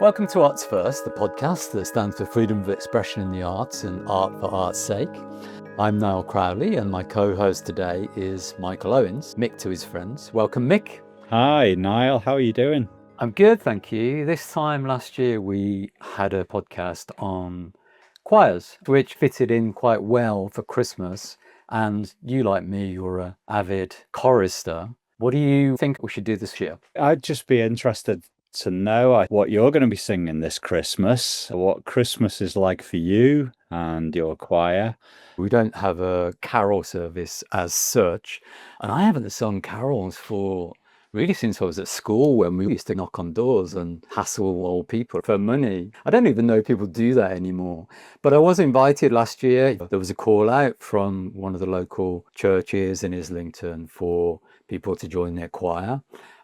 Welcome to Arts First, the podcast that stands for freedom of expression in the arts and art for art's sake. I'm Niall Crowley, and my co-host today is Michael Owens, Mick to his friends. Welcome, Mick. Hi, Niall. How are you doing? I'm good, thank you. This time last year, we had a podcast on choirs, which fitted in quite well for Christmas. And you, like me, you're an avid chorister. What do you think we should do this year? I'd just be interested to know what you're going to be singing this Christmas, what Christmas is like for you and your choir. We don't have a carol service as such, and I haven't sung carols for really since I was at school, when we used to knock on doors and hassle old people for money. I don't even know if people do that anymore. But I was invited last year. There was a call out from one of the local churches in Islington for people to join their choir.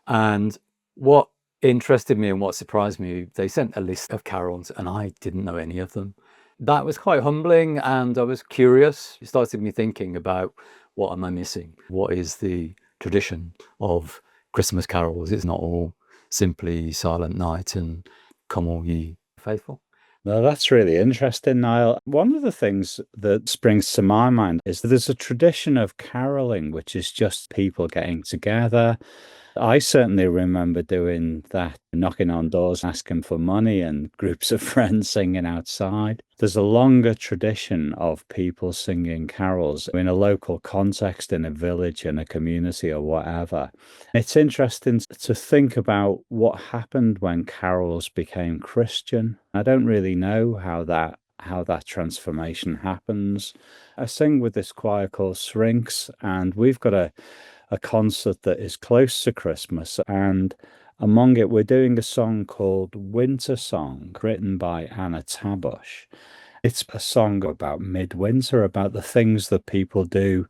And what interested me and what surprised me, they sent a list of carols and I didn't know any of them. That was quite humbling, and I was curious. It started me thinking about, what am I missing? What is the tradition of Christmas carols? It's not all simply Silent Night and Come All Ye Faithful. No, that's really interesting, Niall. One of the things that springs to my mind is that there's a tradition of caroling, which is just people getting together. I certainly remember doing that, knocking on doors, asking for money, and groups of friends singing outside. There's a longer tradition of people singing carols in a local context, in a village, in a community, or whatever. It's interesting to think about what happened when carols became Christian. I don't really know how that transformation happens. I sing with this choir called Syrinx, and we've got a concert that is close to Christmas, and among it we're doing a song called Winter Song, written by Anna Tabush. It's a song about midwinter, about the things that people do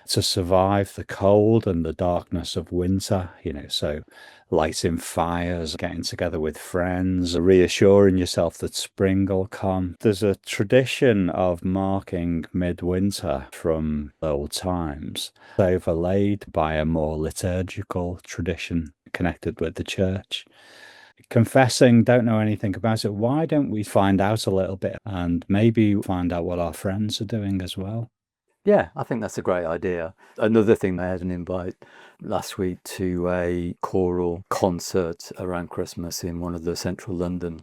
to survive the cold and the darkness of winter, so lighting fires, getting together with friends, reassuring yourself that spring will come. There's a tradition of marking midwinter from old times, overlaid by a more liturgical tradition connected with the church. Confessing, don't know anything about it. Why don't we find out a little bit and maybe find out what our friends are doing as well? Yeah, I think that's a great idea. Another thing, I had an invite last week to a choral concert around Christmas in one of the central London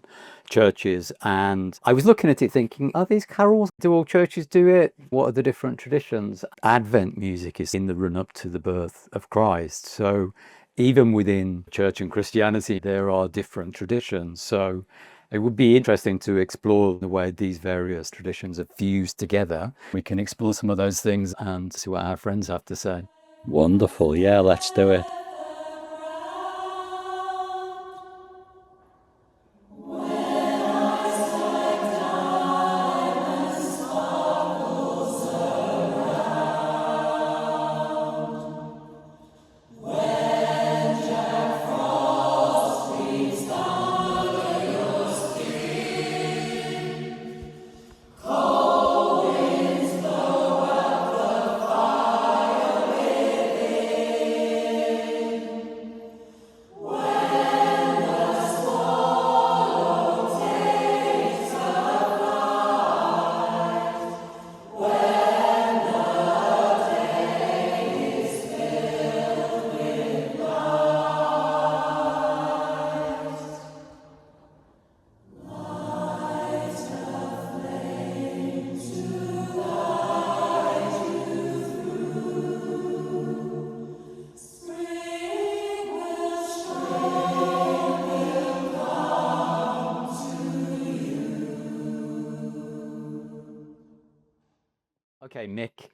churches. And I was looking at it thinking, are these carols? Do all churches do it? What are the different traditions? Advent music is in the run up to the birth of Christ. So even within church and Christianity, there are different traditions. So it would be interesting to explore the way these various traditions are fused together. We can explore some of those things and see what our friends have to say. Wonderful. Yeah, let's do it. Okay, Mick,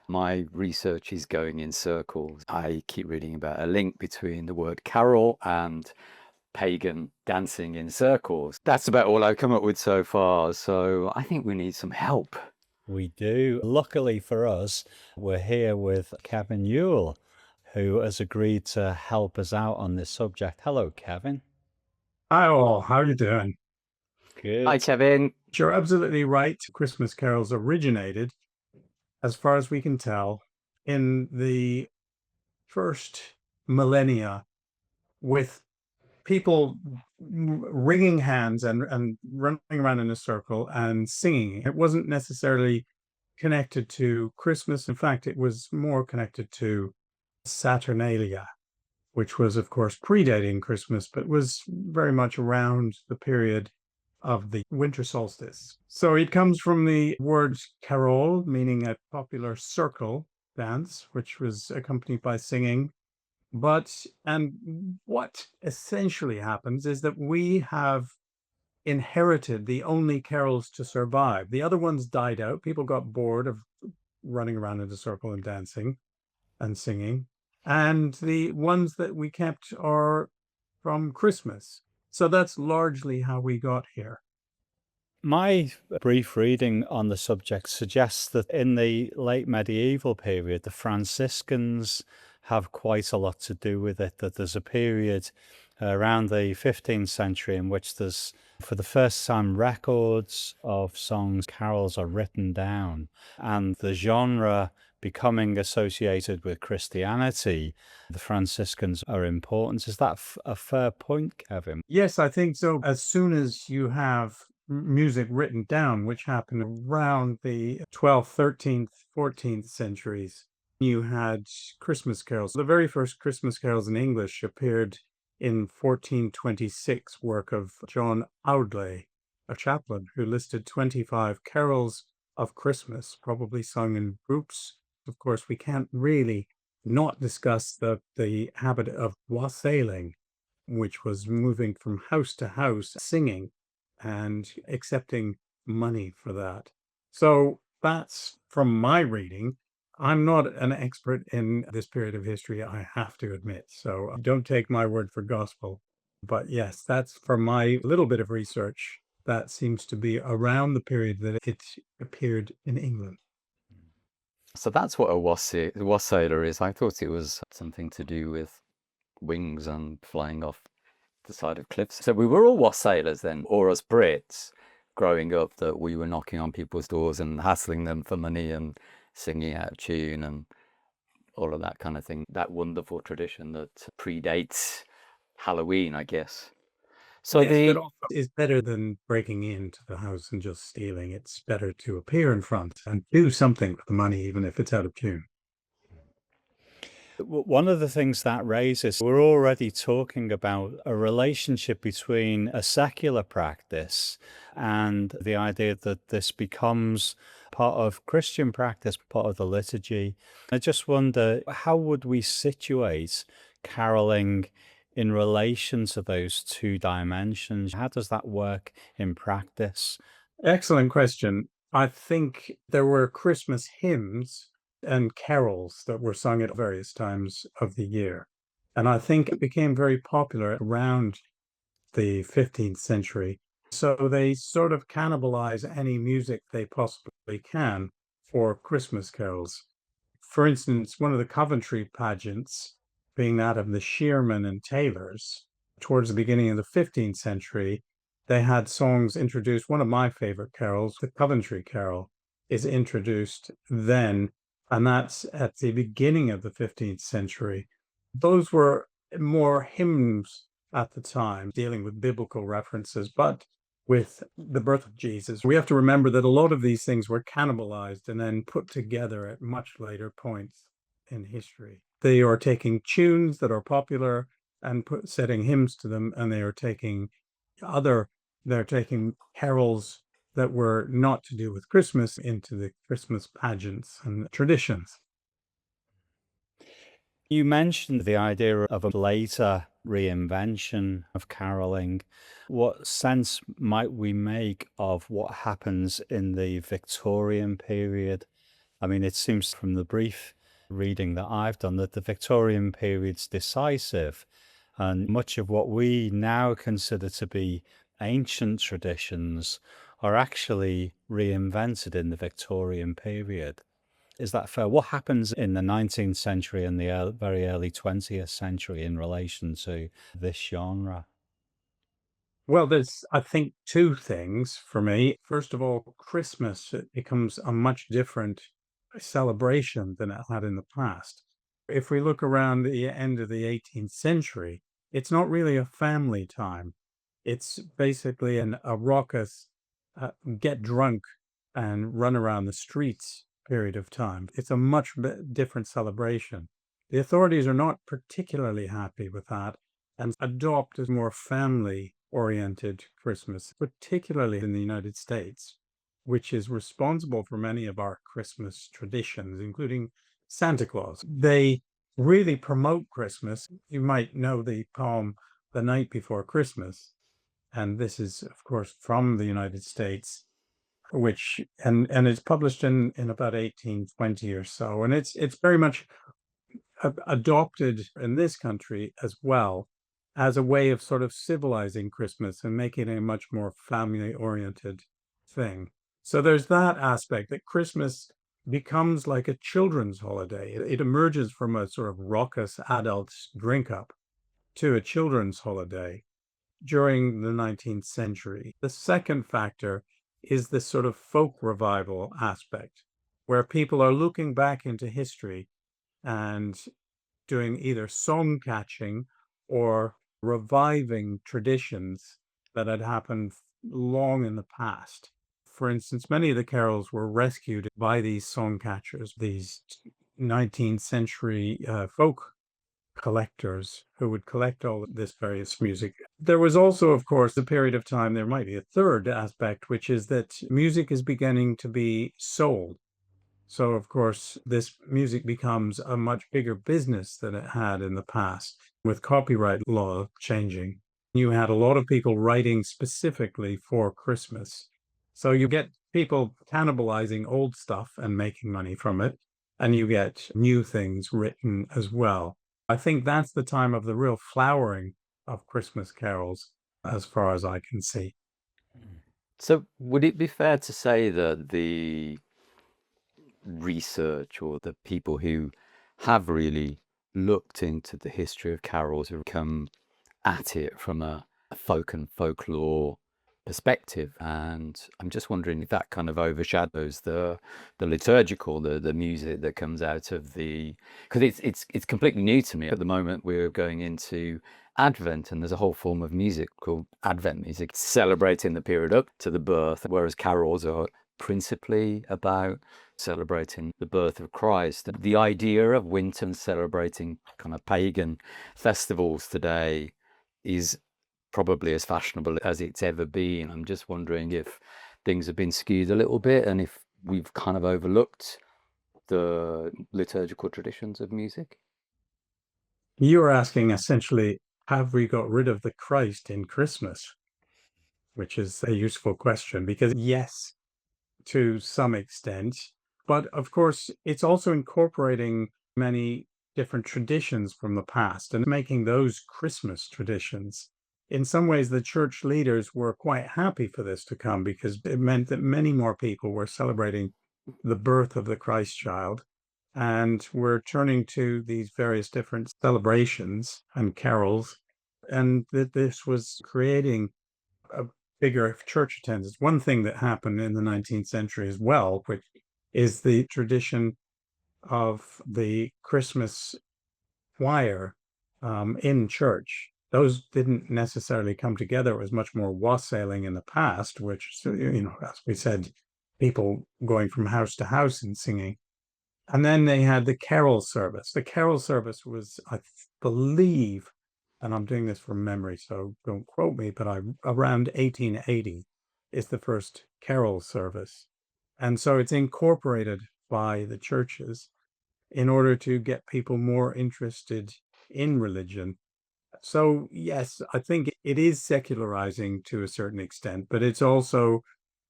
my research is going in circles. I keep reading about a link between the word carol and pagan dancing in circles. That's about all I've come up with so far. So I think we need some help. We do. Luckily for us, we're here with Kevin Yuill, who has agreed to help us out on this subject. Hello, Kevin. Hi all, how are you doing? Good. Hi, Kevin. You're absolutely right. Christmas carols originated, as far as we can tell, in the first millennia with people wringing hands and running around in a circle and singing. It wasn't necessarily connected to Christmas. In fact, it was more connected to Saturnalia, which was, of course, predating Christmas, but was very much around the period of the winter solstice. So it comes from the word carol, meaning a popular circle dance, which was accompanied by singing. And what essentially happens is that we have inherited the only carols to survive. The other ones died out. People got bored of running around in a circle and dancing and singing. And the ones that we kept are from Christmas. So that's largely how we got here. My brief reading on the subject suggests that in the late medieval period, the Franciscans have quite a lot to do with it, that there's a period around the 15th century in which there's, for the first time, records of songs, carols are written down, and the genre becoming associated with Christianity, the Franciscans are important. Is that a fair point, Kevin? Yes, I think so. As soon as you have music written down, which happened around the 12th, 13th, 14th centuries, you had Christmas carols. The very first Christmas carols in English appeared in 1426 work of John Audley, a chaplain who listed 25 carols of Christmas, probably sung in groups. Of course, we can't really not discuss the habit of wassailing, which was moving from house to house singing and accepting money for that. So that's from my reading. I'm not an expert in this period of history, I have to admit. So don't take my word for gospel. But yes, that's from my little bit of research. That seems to be around the period that it appeared in England. So that's what a wassailer is. I thought it was something to do with wings and flying off the side of cliffs. So we were all wassailers then, or as Brits growing up, that we were knocking on people's doors and hassling them for money and singing out of tune and all of that kind of thing. That wonderful tradition that predates Halloween, I guess. So Yes, but also is better than breaking into the house and just stealing. It's better to appear in front and do something with the money, even if it's out of tune. One of the things that raises, we're already talking about a relationship between a secular practice and the idea that this becomes part of Christian practice, part of the liturgy. I just wonder, how would we situate caroling in relation to those two dimensions? How does that work in practice? Excellent question. I think there were Christmas hymns and carols that were sung at various times of the year. And I think it became very popular around the 15th century. So they sort of cannibalize any music they possibly can for Christmas carols. For instance, one of the Coventry pageants, being that of the shearmen and tailors, towards the beginning of the 15th century, they had songs introduced. One of my favorite carols, the Coventry Carol, is introduced then, and that's at the beginning of the 15th century. Those were more hymns at the time, dealing with biblical references, but with the birth of Jesus. We have to remember that a lot of these things were cannibalized and then put together at much later points in history. They are taking tunes that are popular and setting hymns to them, and they are taking they're taking carols that were not to do with Christmas into the Christmas pageants and traditions. You mentioned the idea of a later reinvention of caroling. What sense might we make of what happens in the Victorian period? I mean, it seems from the brief reading that I've done that the Victorian period's decisive, and much of what we now consider to be ancient traditions are actually reinvented in the Victorian period. Is that fair? What happens in the 19th century and the very early 20th century in relation to this genre? Well, there's, I think, two things for me. First of all, Christmas, it becomes a much different celebration than it had in the past. If we look around the end of the 18th century, it's not really a family time. It's basically a raucous, get drunk and run around the streets period of time. It's a much different celebration. The authorities are not particularly happy with that and adopt a more family oriented Christmas, particularly in the United States, which is responsible for many of our Christmas traditions, including Santa Claus. They really promote Christmas. You might know the poem The Night Before Christmas, and this is, of course, from the United States, which and it's published in about 1820 or so, and it's very much adopted in this country as well as a way of sort of civilizing Christmas and making it a much more family oriented thing. So there's that aspect that Christmas becomes like a children's holiday. It emerges from a sort of raucous adult drink up to a children's holiday during the 19th century. The second factor is this sort of folk revival aspect, where people are looking back into history and doing either song catching or reviving traditions that had happened long in the past. For instance, many of the carols were rescued by these song catchers, these 19th century folk collectors who would collect all of this various music. There was also, of course, a period of time, there might be a third aspect, which is that music is beginning to be sold. So, of course, this music becomes a much bigger business than it had in the past, with copyright law changing. You had a lot of people writing specifically for Christmas. So you get people cannibalizing old stuff and making money from it, and you get new things written as well. I think that's the time of the real flowering of Christmas carols, as far as I can see. So, would it be fair to say that the research or the people who have really looked into the history of carols have come at it from a folk and folklore perspective, and I'm just wondering if that kind of overshadows the liturgical, the music that comes out of the, because it's completely new to me at the moment. We're going into Advent, and there's a whole form of music called Advent music, celebrating the period up to the birth, whereas carols are principally about celebrating the birth of Christ. The idea of winter and celebrating kind of pagan festivals today is probably as fashionable as it's ever been. I'm just wondering if things have been skewed a little bit and if we've kind of overlooked the liturgical traditions of music. You're asking essentially, have we got rid of the Christ in Christmas? Which is a useful question because, yes, to some extent, but of course, it's also incorporating many different traditions from the past and making those Christmas traditions. In some ways, the church leaders were quite happy for this to come because it meant that many more people were celebrating the birth of the Christ child. And we're turning to these various different celebrations and carols, and that this was creating a bigger church attendance. One thing that happened in the 19th century as well, which is the tradition of the Christmas choir in church. Those didn't necessarily come together. It was much more wassailing in the past, which, as we said, people going from house to house and singing. And then they had the carol service. The carol service was, I believe, and I'm doing this from memory, so don't quote me, but around 1880 is the first carol service. And so it's incorporated by the churches in order to get people more interested in religion. So, yes, I think it is secularizing to a certain extent, but it's also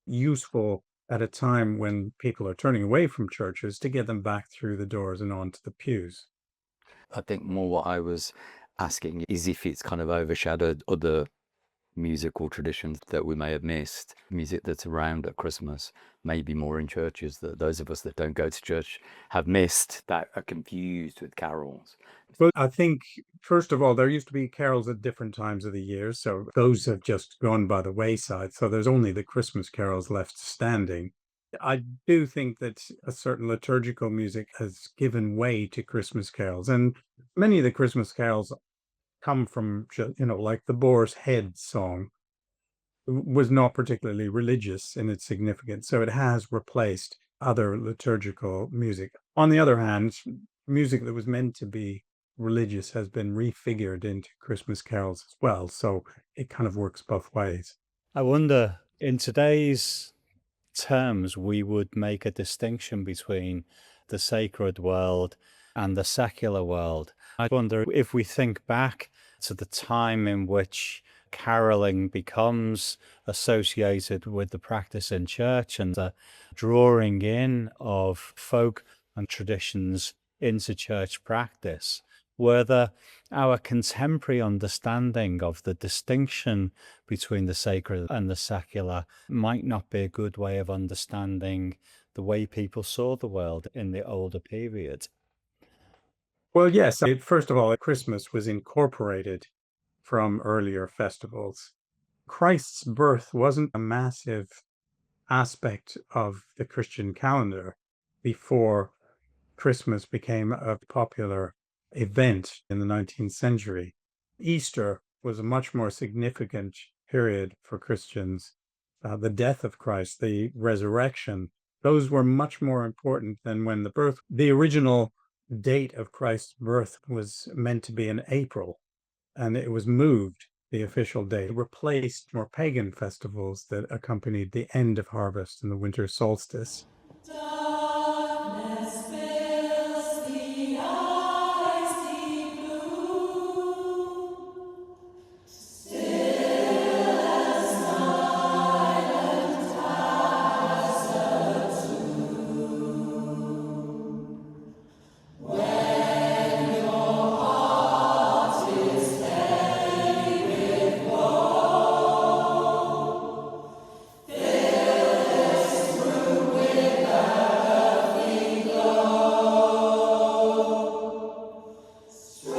useful at a time when people are turning away from churches to get them back through the doors and onto the pews. I think more what I was asking is if it's kind of overshadowed other musical traditions that we may have missed, music that's around at Christmas, maybe more in churches, that those of us that don't go to church have missed, that are confused with carols. But I think, first of all, there used to be carols at different times of the year, so those have just gone by the wayside. So there's only the Christmas carols left standing. I do think that a certain liturgical music has given way to Christmas carols, and many of the Christmas carols come from, like the Boar's Head song was not particularly religious in its significance. So it has replaced other liturgical music. On the other hand, music that was meant to be religious has been refigured into Christmas carols as well. So it kind of works both ways. I wonder, in today's terms, we would make a distinction between the sacred world and the secular world. I wonder if we think back to the time in which caroling becomes associated with the practice in church and the drawing in of folk and traditions into church practice, whether our contemporary understanding of the distinction between the sacred and the secular might not be a good way of understanding the way people saw the world in the older period. Well, yes. First of all, Christmas was incorporated from earlier festivals. Christ's birth wasn't a massive aspect of the Christian calendar before Christmas became a popular event in the 19th century. Easter was a much more significant period for Christians. The death of Christ, the resurrection, those were much more important than when the original date of Christ's birth was meant to be in April, and it was moved, the official date, replaced more pagan festivals that accompanied the end of harvest and the winter solstice. Darkness fills the icy blue. Still and silent as a tomb. When your heart is heavy with woe, fill this room with earthly glow. Strike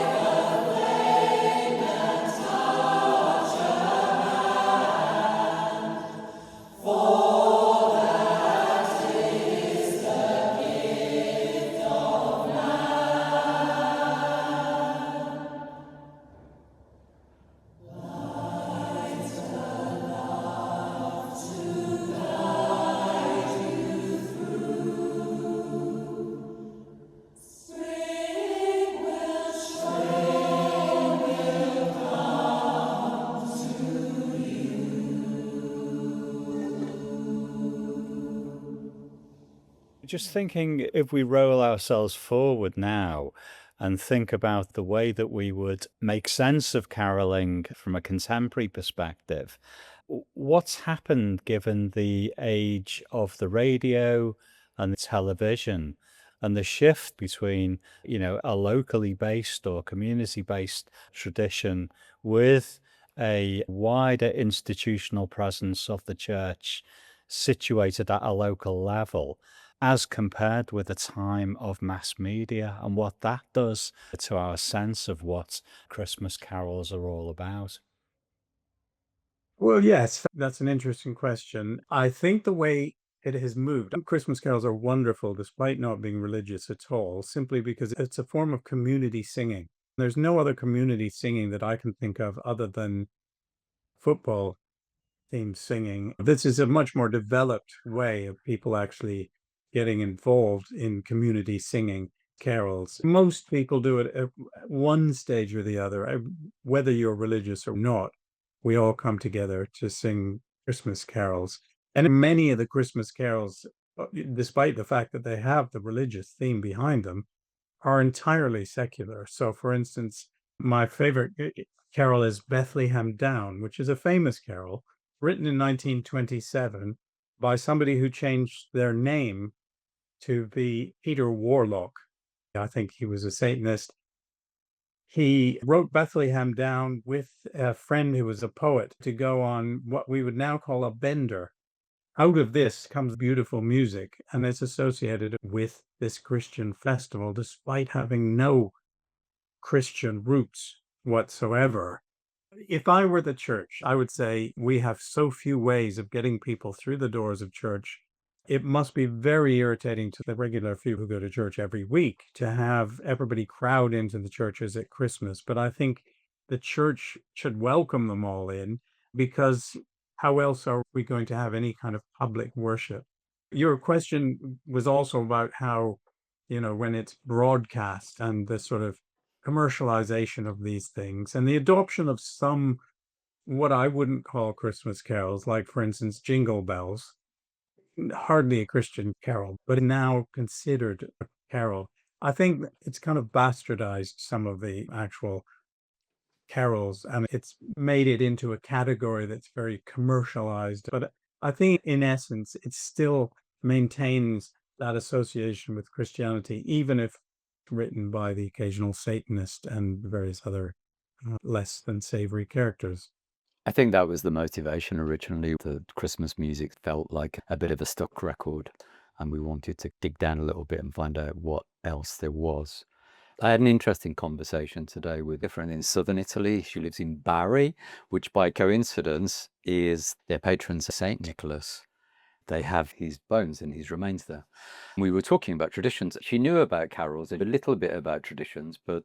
a flame and touch a hand, for that is the gift of man. Light enough to guide you through. Spring will come to you. Just thinking, if we roll ourselves forward now and think about the way that we would make sense of caroling from a contemporary perspective, what's happened given the age of the radio and the television and the shift between, a locally based or community based tradition with a wider institutional presence of the church situated at a local level, as compared with the time of mass media and what that does to our sense of what Christmas carols are all about? Well, yes, that's an interesting question. I think the way it has moved, Christmas carols are wonderful despite not being religious at all, simply because it's a form of community singing. There's no other community singing that I can think of other than football themed singing. This is a much more developed way of people actually getting involved in community singing carols. Most people do it at one stage or the other, whether you're religious or not. We all come together to sing Christmas carols. And many of the Christmas carols, despite the fact that they have the religious theme behind them, are entirely secular. So, for instance, my favorite carol is Bethlehem Down, which is a famous carol written in 1927 by somebody who changed their name to be Peter Warlock. I think he was a Satanist. He wrote Bethlehem Down with a friend who was a poet to go on what we would now call a bender. Out of this comes beautiful music, and it's associated with this Christian festival, despite having no Christian roots whatsoever. If I were the church, I would say we have so few ways of getting people through the doors of church it must be very irritating to the regular few who go to church every week to have everybody crowd into the churches at Christmas. But I think the church should welcome them all in, because how else are we going to have any kind of public worship? Your question was also about how, when it's broadcast and the sort of commercialization of these things and the adoption of some what I wouldn't call Christmas carols, like, for instance, Jingle Bells, hardly a Christian carol, but now considered a carol. I think it's kind of bastardized some of the actual carols, and it's made it into a category that's very commercialized. But I think in essence, it still maintains that association with Christianity, even if written by the occasional Satanist and various other less than savory characters. I think that was the motivation originally. The Christmas music felt like a bit of a stock record, and we wanted to dig down a little bit and find out what else there was. I had an interesting conversation today with a friend in southern Italy. She lives in Bari, which by coincidence is their patron Saint Nicholas. They have his bones and his remains there. We were talking about traditions. She knew about carols, a little bit about traditions, but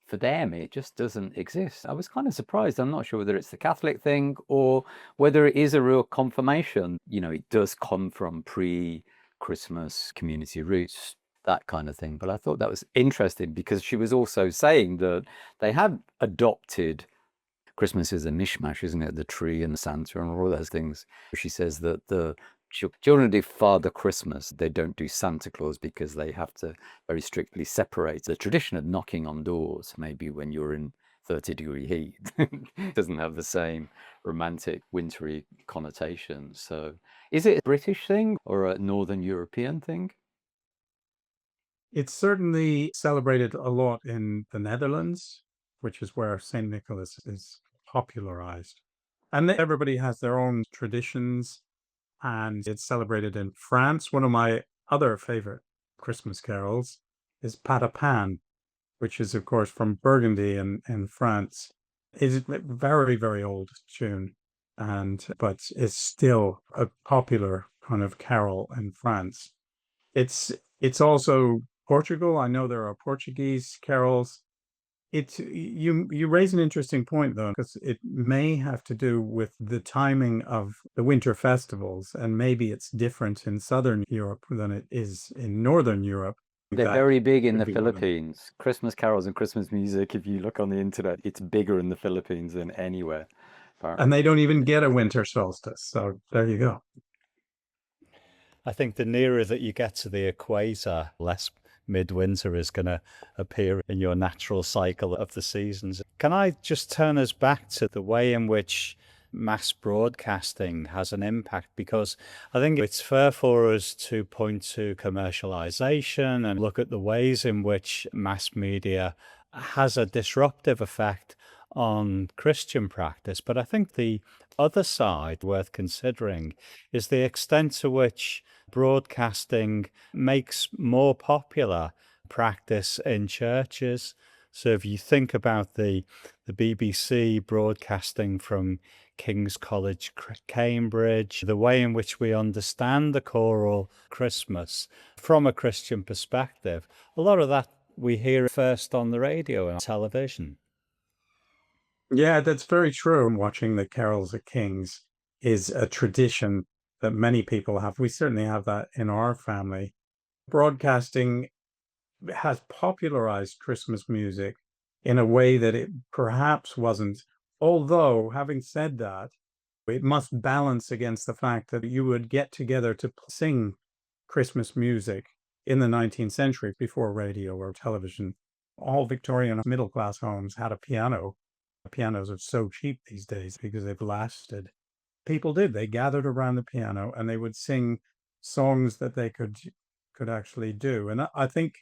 for them, it just doesn't exist. I was kind of surprised. I'm not sure whether it's the Catholic thing or whether it is a real confirmation. It does come from pre-Christmas community roots, that kind of thing. But I thought that was interesting because she was also saying that they have adopted Christmas is a mishmash, isn't it? The tree and Santa and all those things. She says that the children do Father Christmas. They don't do Santa Claus because they have to very strictly separate. The tradition of knocking on doors, maybe when you're in 30-degree heat, doesn't have the same romantic, wintry connotation. So is it a British thing or a Northern European thing? It's certainly celebrated a lot in the Netherlands, which is where St. Nicholas is popularized. And everybody has their own traditions, and it's celebrated in France. One of my other favorite Christmas carols is Pas de Pain, which is, of course, from Burgundy in France. It's a very, very old tune, but it's still a popular kind of carol in France. It's also Portugal. I know there are Portuguese carols. You raise an interesting point though, because it may have to do with the timing of the winter festivals, and maybe it's different in Southern Europe than it is in Northern Europe. They're That very big in could the be one of them. Philippines. Christmas carols and Christmas music, if you look on the internet, it's bigger in the Philippines than anywhere, apparently. And they don't even get a winter solstice. So there you go. I think the nearer that you get to the equator, less midwinter is going to appear in your natural cycle of the seasons. Can I just turn us back to the way in which mass broadcasting has an impact? Because I think it's fair for us to point to commercialization and look at the ways in which mass media has a disruptive effect on Christian practice. But I think the other side worth considering is the extent to which broadcasting makes more popular practice in churches. So if you think about the BBC broadcasting from King's College, Cambridge, the way in which we understand the choral Christmas from a Christian perspective, a lot of that we hear first on the radio and television. Yeah, that's very true. Watching the carols at King's is a tradition that many people have. We certainly have that in our family. Broadcasting has popularized Christmas music in a way that it perhaps wasn't. Although, having said that, it must balance against the fact that you would get together to sing Christmas music in the 19th century before radio or television. All Victorian middle class homes had a piano. Pianos are so cheap these days because they've lasted. People did. They gathered around the piano and they would sing songs that they could actually do. And I think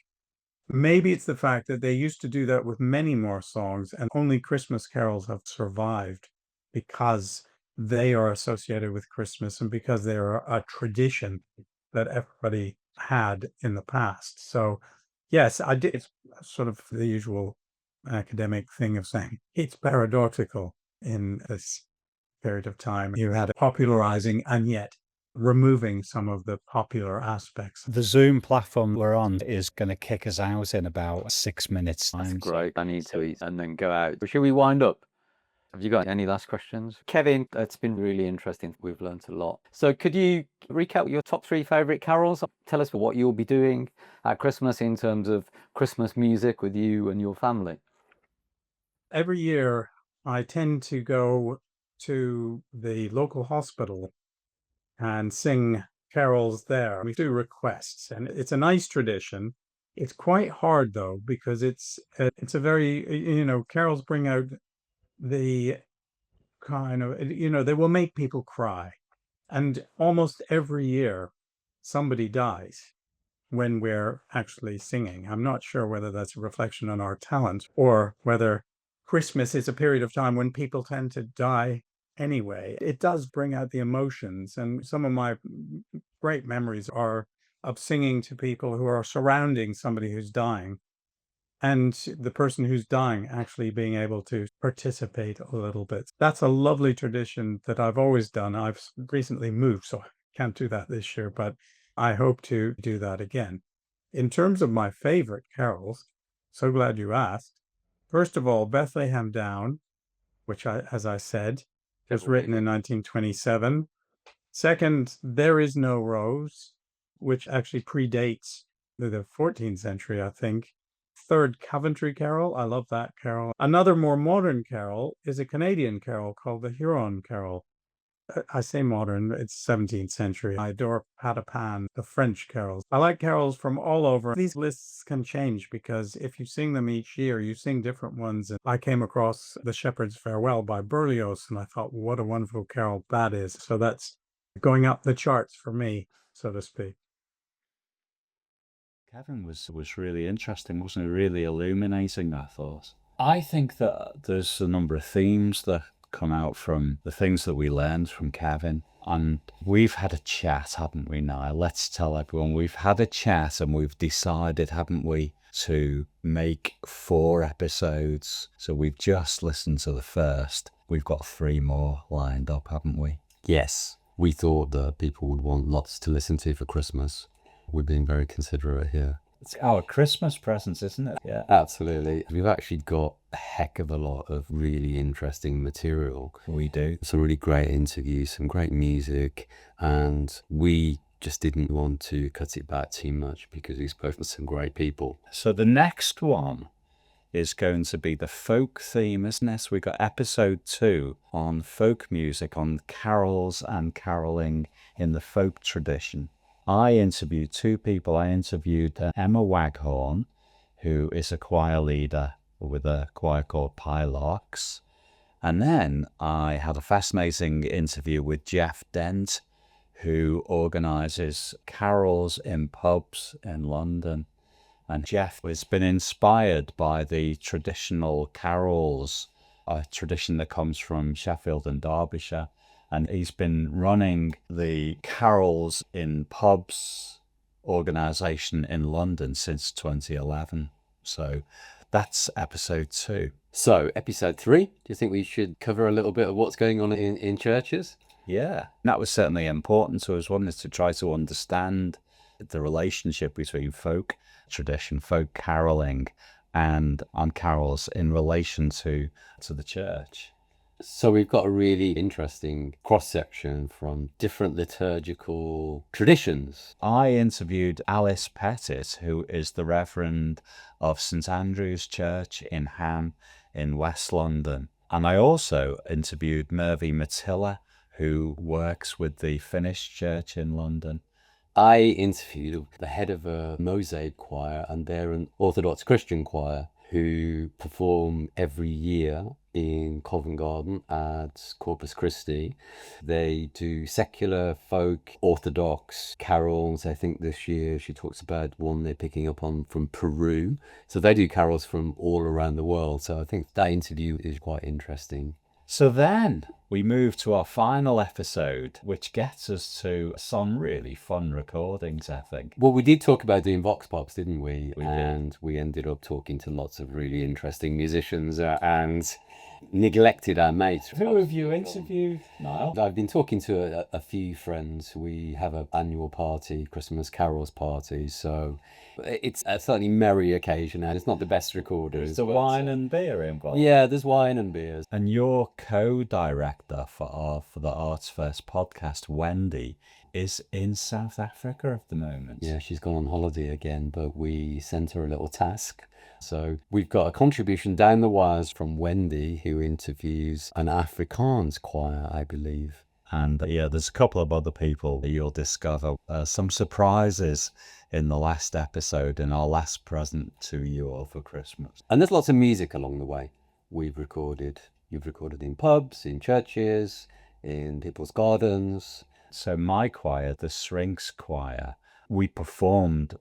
maybe it's the fact that they used to do that with many more songs, and only Christmas carols have survived because they are associated with Christmas and because they are a tradition that everybody had in the past. So, yes, I did. It's sort of the usual academic thing of saying it's paradoxical in this period of time. You had popularizing and yet removing some of the popular aspects. The Zoom platform we're on is going to kick us out in about 6 minutes That's time. great. I need to eat and then go out. But should we wind up? Have you got any last questions? Kevin, it's been really interesting. We've learned a lot. So could you recap your top 3 favourite carols? Tell us what you'll be doing at Christmas in terms of Christmas music with you and your family. Every year, I tend to go to the local hospital and sing carols there. We do requests, and it's a nice tradition. It's quite hard though, because it's a very, carols bring out the kind of, they will make people cry. And almost every year somebody dies when we're actually singing. I'm not sure whether that's a reflection on our talent or whether Christmas is a period of time when people tend to die anyway. It does bring out the emotions, and some of my great memories are of singing to people who are surrounding somebody who's dying, and the person who's dying actually being able to participate a little bit. That's a lovely tradition that I've always done. I've recently moved, so I can't do that this year, but I hope to do that again. In terms of my favorite carols, so glad you asked. First of all, Bethlehem Down, which as I said, was written in 1927. Second, There Is No Rose, which actually predates the 14th century, I think. Third, Coventry Carol. I love that carol. Another more modern carol is a Canadian carol called the Huron Carol. I say modern, it's 17th century. I adore Pat a Pan, the French carols. I like carols from all over. These lists can change because if you sing them each year, you sing different ones. And I came across The Shepherd's Farewell by Berlioz, and I thought, what a wonderful carol that is. So that's going up the charts for me, so to speak. Kevin was really interesting, wasn't it? Really illuminating, I thought. I think that there's a number of themes that come out from the things that we learned from Kevin. And we've had a chat, haven't we, Niall? Let's tell everyone we've had a chat and we've decided, haven't we, to make 4 episodes. So we've just listened to the first. We've got 3 more lined up, haven't we? Yes, we thought that people would want lots to listen to for Christmas. We're being very considerate here. It's our Christmas presents, isn't it? Yeah. Absolutely. We've actually got a heck of a lot of really interesting material. We do. Some really great interviews, some great music, and we just didn't want to cut it back too much because we spoke with some great people. So the next one is going to be the folk theme, isn't it? So we got episode 2 on folk music, on carols and caroling in the folk tradition. I interviewed 2 people. I interviewed Emma Waghorn, who is a choir leader with a choir called Pylarks. And then I had a fascinating interview with Jeff Dent, who organises carols in pubs in London. And Jeff has been inspired by the traditional carols, a tradition that comes from Sheffield and Derbyshire. And he's been running the Carols in Pubs organisation in London since 2011. So that's episode 2. So, episode 3, do you think we should cover a little bit of what's going on in churches? Yeah, that was certainly important to us, wasn't it, to try to understand the relationship between folk tradition, folk caroling, and on carols in relation to the church. So we've got a really interesting cross-section from different liturgical traditions. I interviewed Alice Pettit, who is the Reverend of St Andrew's Church in Ham in West London. And I also interviewed Mervy Matilla, who works with the Finnish Church in London. I interviewed the head of a Mosaic choir, and they're an Orthodox Christian choir who perform every year in Covent Garden at Corpus Christi. They do secular, folk, Orthodox carols. I think this year she talks about one they're picking up on from Peru. So they do carols from all around the world. So I think that interview is quite interesting. So then we move to our final episode, which gets us to some really fun recordings, I think. Well, we did talk about doing vox pops, didn't we? We did. And we ended up talking to lots of really interesting musicians and neglected our mates. Who have you interviewed, Niall? I've been talking to a few friends. We have an annual party, Christmas carols party, so it's a certainly merry occasion, and it's not the best recorders. Is there wine and beer involved? Yeah, there's wine and beers. And your co-director for the Arts First podcast, Wendy, is in South Africa at the moment. Yeah, she's gone on holiday again, but we sent her a little task. So we've got a contribution down the wires from Wendy, who interviews an Afrikaans choir, I believe. And yeah, there's a couple of other people that you'll discover. Some surprises in the last episode, in our last present to you all for Christmas. And there's lots of music along the way. You've recorded in pubs, in churches, in people's gardens. So my choir, the Shrinks Choir, we performed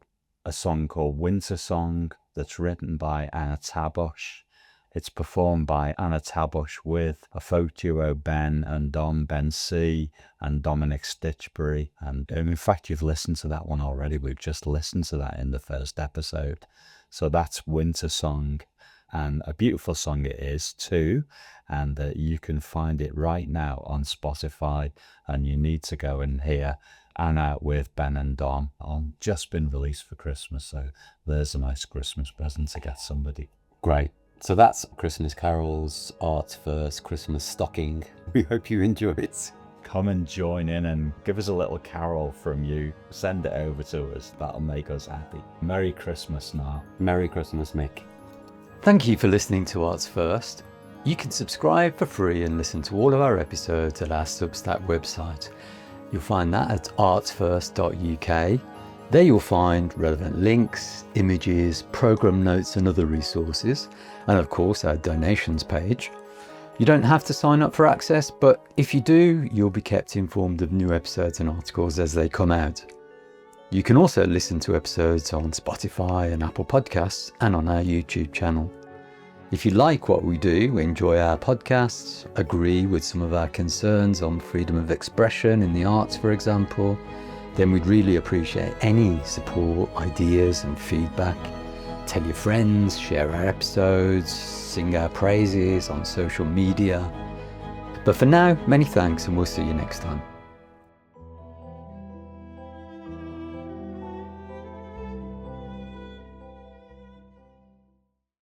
a song called Winter Song that's written by Anna Tabosh. It's performed by Anna Tabosh with a folk duo, Ben and Dom, Ben C and Dominic Stitchbury. And in fact, you've listened to that one already. We've just listened to that in the first episode. So that's Winter Song. And a beautiful song it is too. And you can find it right now on Spotify. And you need to go and hear Anna with Ben and Dom on just been released for Christmas. So there's a nice Christmas present to get somebody. Great. So that's Christmas Carols, Arts First Christmas Stocking. We hope you enjoy it. Come and join in and give us a little carol from you. Send it over to us. That'll make us happy. Merry Christmas, Niall. Merry Christmas, Mick. Thank you for listening to Arts First. You can subscribe for free and listen to all of our episodes at our Substack website. You'll find that at artsfirst.uk. There you'll find relevant links, images, programme notes and other resources, and of course our donations page. You don't have to sign up for access, but if you do, you'll be kept informed of new episodes and articles as they come out. You can also listen to episodes on Spotify and Apple Podcasts and on our YouTube channel. If you like what we do, enjoy our podcasts, agree with some of our concerns on freedom of expression in the arts, for example, then we'd really appreciate any support, ideas and feedback. Tell your friends, share our episodes, sing our praises on social media. But for now, many thanks and we'll see you next time.